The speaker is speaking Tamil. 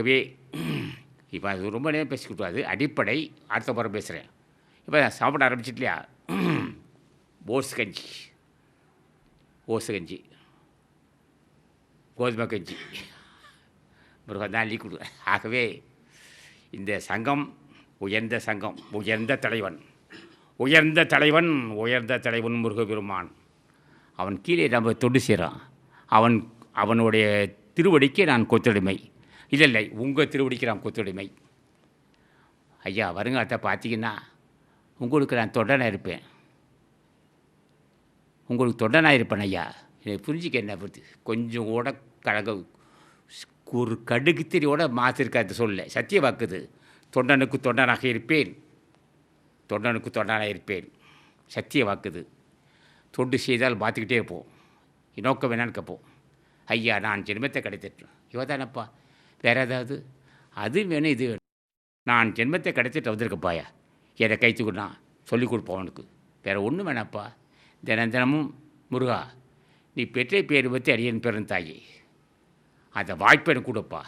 ஆகவே இப்போ அது ரொம்ப நேரம் பேசிக்கூடாது. அடிப்படை அடுத்த முறை பேசுகிறேன். இப்போ சாப்பிட ஆரம்பிச்சிட்டியா? ஓட்ஸ் கஞ்சி, கஞ்சி, கோதுமை கஞ்சி, முருகன் தான் லீக் கொடு. ஆகவே இந்த சங்கம் உயர்ந்த சங்கம், உயர்ந்த தலைவன், உயர்ந்த தலைவன், உயர்ந்த தலைவன் முருகபெருமான். அவன் கீழே நம்ம தொண்டு செய்கிறான். அவனுடைய திருவடிக்கு நான் கொத்தடிமை. இல்லை உங்கள் திருவடிக்கு நான் கொத்தடிமை. ஐயா வருங்காலத்தை பார்த்தீங்கன்னா உங்களுக்கு நான் தொண்டனாக இருப்பேன். உங்களுக்கு தொண்டனாக இருப்பேன் ஐயா. எனக்கு புரிஞ்சிக்க என்ன பற்றி கொஞ்சம் கூட கழக ஒரு கடுகு தெரியோட மாற்றிருக்காது சொல்ல சத்திய வாக்குது. தொண்டனுக்கு தொண்டனாக இருப்பேன், தொண்டனுக்கு தொண்டனாக இருப்பேன். சத்திய வாக்குது. தொண்டு செய்தால் பார்த்துக்கிட்டே இருப்போம். நோக்கம் வேணான்னு கேட்போம். ஐயா நான் ஜென்மத்தை கிடைத்திட்டேன். இவதானப்பா வேறு ஏதாவது அது வேணும் இது வேணும். நான் ஜென்மத்தை கிடைச்சிட்டு வந்திருக்கப்பாயா. எதை கைத்துக்கு நான் சொல்லிக் கொடுப்போம் அவனுக்கு. வேறு ஒன்றும் வேணாப்பா. தினமும் முருகா நீ பெற்ற பேர் பற்றி அடியன் பெரும் தாயி அந்த வாய்ப்பை எனக்கு கொடுப்பா.